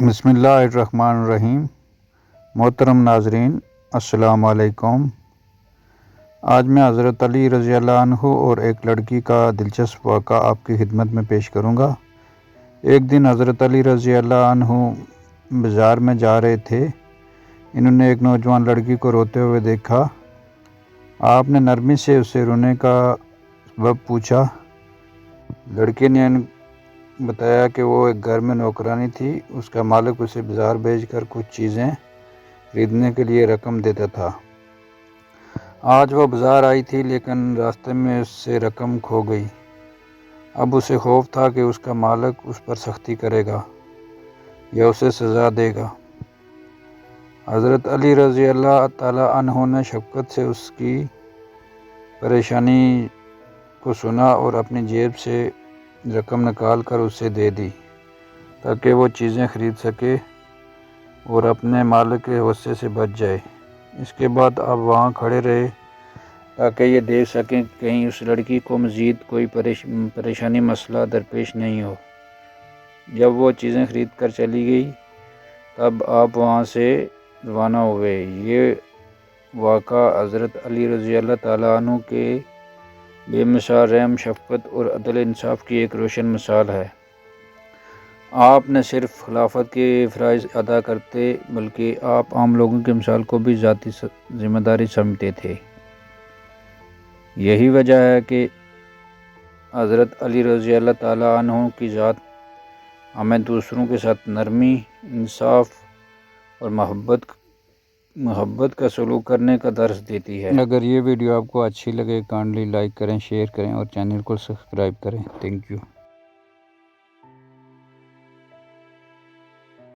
بسم اللہ الرحمن الرحیم۔ محترم ناظرین السلام علیکم۔ آج میں حضرت علی رضی اللہ عنہ اور ایک لڑکی کا دلچسپ واقعہ آپ کی خدمت میں پیش کروں گا۔ ایک دن حضرت علی رضی اللہ عنہ بازار میں جا رہے تھے۔ انہوں نے ایک نوجوان لڑکی کو روتے ہوئے دیکھا۔ آپ نے نرمی سے اسے رونے کا سبب پوچھا۔ لڑکی نے بتایا کہ وہ ایک گھر میں نوکرانی تھی، اس کا مالک اسے بازار بھیج کر کچھ چیزیں خریدنے کے لیے رقم دیتا تھا۔ آج وہ بازار آئی تھی لیکن راستے میں اس سے رقم کھو گئی۔ اب اسے خوف تھا کہ اس کا مالک اس پر سختی کرے گا یا اسے سزا دے گا۔ حضرت علی رضی اللہ تعالی عنہ نے شفقت سے اس کی پریشانی کو سنا اور اپنی جیب سے رقم نکال کر اسے دے دی تاکہ وہ چیزیں خرید سکے اور اپنے مالک کے غصے سے بچ جائے۔ اس کے بعد آپ وہاں کھڑے رہے تاکہ یہ دیکھ سکیں کہ کہیں اس لڑکی کو مزید کوئی پریشانی مسئلہ درپیش نہیں ہو۔ جب وہ چیزیں خرید کر چلی گئی تب آپ وہاں سے روانہ ہوئے۔ یہ واقعہ حضرت علی رضی اللہ تعالیٰ عنہ کے بے مثال رحم، شفقت اور عدل انصاف کی ایک روشن مثال ہے۔ آپ نہ صرف خلافت کے فرائض ادا کرتے بلکہ آپ عام لوگوں کی مثال کو بھی ذاتی ذمہ داری سمجھتے تھے۔ یہی وجہ ہے کہ حضرت علی رضی اللہ تعالیٰ عنہ کی ذات ہمیں دوسروں کے ساتھ نرمی، انصاف اور محبت کا سلوک کرنے کا درس دیتی ہے۔ اگر یہ ویڈیو آپ کو اچھی لگے کائنڈلی لائک کریں، شیئر کریں اور چینل کو سبسکرائب کریں۔ Thank you.